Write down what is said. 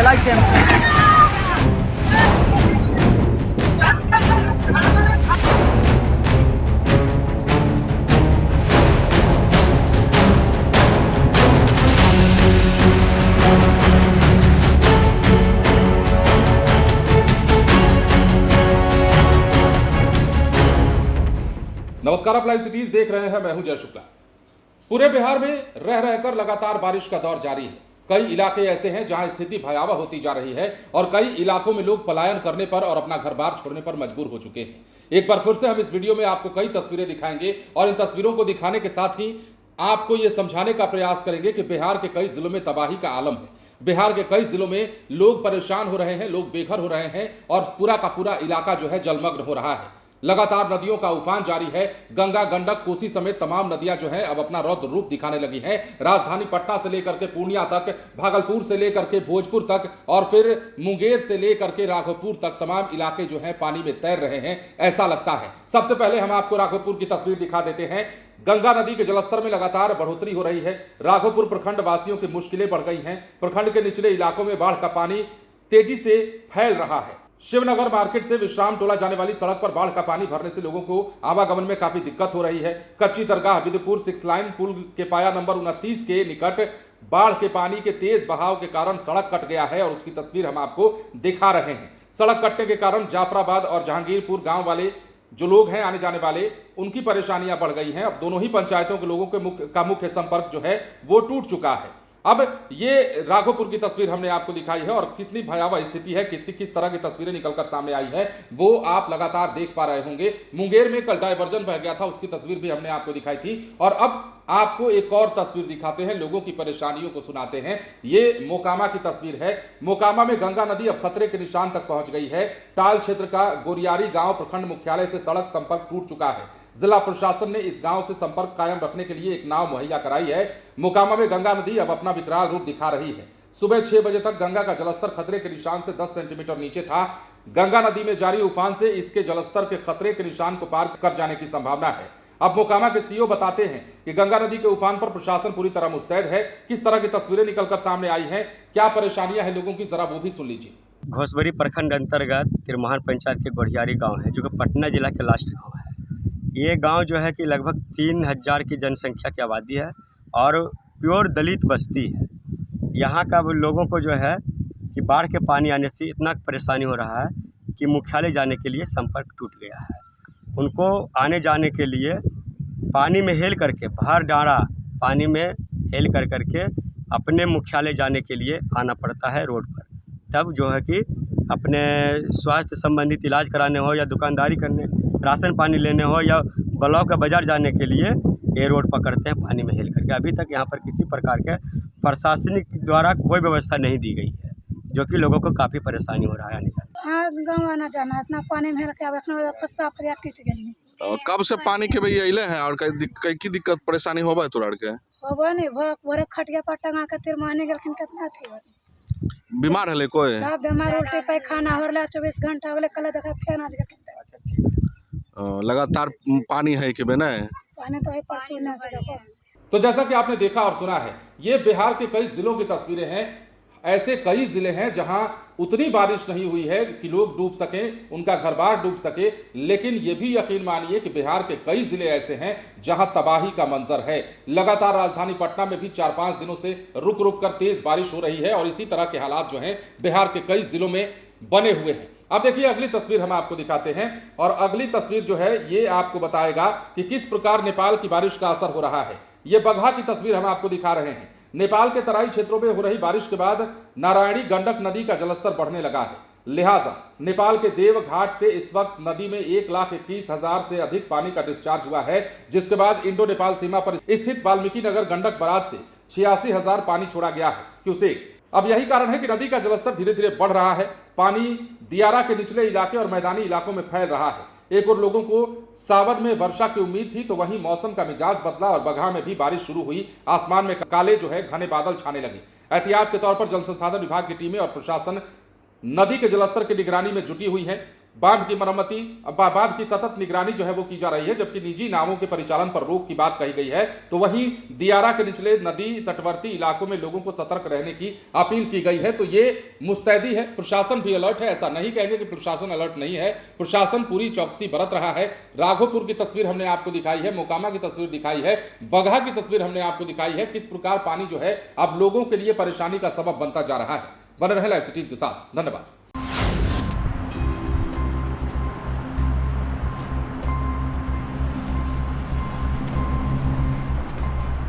Like tempo. नमस्कार, आप live cities देख रहे हैं। मैं हूं जय शुक्ला। पूरे बिहार में रह रहकर लगातार बारिश का दौर जारी है। कई इलाके ऐसे हैं जहां स्थिति भयावह होती जा रही है और कई इलाकों में लोग पलायन करने पर और अपना घर बार छोड़ने पर मजबूर हो चुके हैं। एक बार फिर से हम इस वीडियो में आपको कई तस्वीरें दिखाएंगे और इन तस्वीरों को दिखाने के साथ ही आपको ये समझाने का प्रयास करेंगे कि बिहार के कई जिलों में तबाही का आलम है। बिहार के कई जिलों में लोग परेशान हो रहे हैं, लोग बेघर हो रहे हैं और पूरा का पूरा इलाका जो है जलमग्न हो रहा है। लगातार नदियों का उफान जारी है। गंगा, गंडक, कोसी समेत तमाम नदियां जो है अब अपना रौद्र रूप दिखाने लगी हैं। राजधानी पटना से लेकर के पूर्णिया तक, भागलपुर से लेकर के भोजपुर तक और फिर मुंगेर से लेकर के राघोपुर तक तमाम इलाके जो हैं पानी में तैर रहे हैं, ऐसा लगता है। सबसे पहले हम आपको राघोपुर की तस्वीर दिखा देते हैं। गंगा नदी के जलस्तर में लगातार बढ़ोतरी हो रही है। राघोपुर प्रखंड वासियों की मुश्किलें बढ़ गई हैं। प्रखंड के निचले इलाकों में बाढ़ का पानी तेजी से फैल रहा है। शिवनगर मार्केट से विश्राम टोला जाने वाली सड़क पर बाढ़ का पानी भरने से लोगों को आवागमन में काफी दिक्कत हो रही है। कच्ची दरगाह विदुपुर 6 लाइन पुल के पाया नंबर 29 के निकट बाढ़ के पानी के तेज बहाव के कारण सड़क कट गया है और उसकी तस्वीर हम आपको दिखा रहे हैं। सड़क कटने के कारण जाफराबाद और जहांगीरपुर गांव वाले जो लोग हैं आने जाने वाले, उनकी परेशानियां बढ़ गई हैं। अब दोनों ही पंचायतों के लोगों के मुख्य संपर्क जो है वो टूट चुका है। अब ये राघोपुर की तस्वीर हमने आपको दिखाई है और कितनी भयावह स्थिति है, किस तरह की तस्वीरें निकलकर सामने आई है वो आप लगातार देख पा रहे होंगे। मुंगेर में कल डायवर्जन बह गया था, उसकी तस्वीर भी हमने आपको दिखाई थी और अब आपको एक और तस्वीर दिखाते हैं, लोगों की परेशानियों को सुनाते हैं। ये मोकामा की तस्वीर है। मोकामा में गंगा नदी अब खतरे के निशान तक पहुंच गई है। टाल क्षेत्र का गोरियारी गांव प्रखंड मुख्यालय से सड़क संपर्क टूट चुका है। जिला प्रशासन ने इस गांव से संपर्क कायम रखने के लिए एक नाव मुहैया कराई है। मोकामा में गंगा नदी अब अपना विकराल रूप दिखा रही है। सुबह 6 बजे तक गंगा का जलस्तर खतरे के निशान से 10 सेंटीमीटर नीचे था। गंगा नदी में जारी उफान से इसके जलस्तर के खतरे के निशान को पार कर जाने की संभावना है। अब मोकामा के सीओ बताते हैं कि गंगा नदी के उफान पर प्रशासन पूरी तरह मुस्तैद है। किस तरह की तस्वीरें निकलकर सामने आई हैं, क्या परेशानियां हैं लोगों की, जरा वो भी सुन लीजिए। घोसबरी प्रखंड अंतर्गत तिरमहान पंचायत के गोरियारी गांव है, जो कि पटना जिला के लास्ट गांव है। ये गांव जो है कि लगभग 3000 की जनसंख्या की आबादी है और प्योर दलित बस्ती है। यहाँ का लोगों को जो है कि बाढ़ के पानी आने से इतना परेशानी हो रहा है कि मुख्यालय जाने के लिए संपर्क टूट गया है। उनको आने जाने के लिए पानी में हेल करके, बाहर डाँड़ा पानी में हेल करके अपने मुख्यालय जाने के लिए आना पड़ता है रोड पर। तब जो है कि अपने स्वास्थ्य संबंधित इलाज कराने हो या दुकानदारी करने, राशन पानी लेने हो या ब्लॉक का बाज़ार जाने के लिए ये रोड पकड़ते हैं पानी में हेल करके। अभी तक यहाँ पर किसी प्रकार के प्रशासनिक द्वारा कोई व्यवस्था नहीं दी गई है, जो कि लोगों को काफ़ी परेशानी हो रहा है आने जाने। हाँ, गाँव आना जाना इतना पानी में टूट गई। कब से पानी के भैया अइले हैं और कई की दिक्कत परेशानी होबा है तोरा के? होबो नहीं भोरे खटिया पर टंगा के तिरमाने गेलखिन कितना थी। बीमार हले कोई? सब बीमार, उल्टी पैखाना होरला 24 घंटा होले, कल देखा फेन आज के लगातार पानी है कि बेना पानी तो है पसीना से देखो। तो जैसा कि आपने देखा और सुना है, ये बिहार के कई जिलों की तस्वीरें हैं। ऐसे कई जिले हैं जहां उतनी बारिश नहीं हुई है कि लोग डूब सकें, उनका घर बार डूब सके, लेकिन ये भी यकीन मानिए कि बिहार के कई जिले ऐसे हैं जहां तबाही का मंजर है। लगातार राजधानी पटना में भी 4-5 दिनों से रुक रुक कर तेज बारिश हो रही है और इसी तरह के हालात जो हैं बिहार के कई जिलों में बने हुए हैं। अब देखिए अगली तस्वीर हम आपको दिखाते हैं और अगली तस्वीर जो है ये आपको बताएगा कि किस प्रकार नेपाल की बारिश का असर हो रहा है। ये बगहा की तस्वीर हम आपको दिखा रहे हैं। नेपाल के तराई क्षेत्रों में हो रही बारिश के बाद नारायणी गंडक नदी का जलस्तर बढ़ने लगा है। लिहाजा नेपाल के देव घाट से इस वक्त नदी में 1,21,000 से अधिक पानी का डिस्चार्ज हुआ है, जिसके बाद इंडो नेपाल सीमा पर स्थित वाल्मीकि नगर गंडक बराज से 86,000 पानी छोड़ा गया है क्यूसेक। अब यही कारण है कि नदी का जलस्तर धीरे धीरे बढ़ रहा है। पानी दियारा के निचले इलाके और मैदानी इलाकों में फैल रहा है। एक और लोगों को सावन में वर्षा की उम्मीद थी, तो वहीं मौसम का मिजाज बदला और बगहा में भी बारिश शुरू हुई। आसमान में काले जो है घने बादल छाने लगे। एहतियात के तौर पर जल संसाधन विभाग की टीमें और प्रशासन नदी के जलस्तर की निगरानी में जुटी हुई है। बांध की मरम्मती बांध की सतत निगरानी जो है वो की जा रही है, जबकि निजी नावों के परिचालन पर रोक की बात कही गई है। तो वहीं दियारा के निचले नदी तटवर्ती इलाकों में लोगों को सतर्क रहने की अपील की गई है। तो ये मुस्तैदी है, प्रशासन भी अलर्ट है, ऐसा नहीं कहेंगे कि प्रशासन अलर्ट नहीं है, प्रशासन पूरी चौकसी बरत रहा है। राघोपुर की तस्वीर हमने आपको दिखाई है, मोकामा की तस्वीर दिखाई है, बगहा की तस्वीर हमने आपको दिखाई है, किस प्रकार पानी जो है अब लोगों के लिए परेशानी का सबब बनता जा रहा है। बने रहे लाइव सिटीज के साथ, धन्यवाद।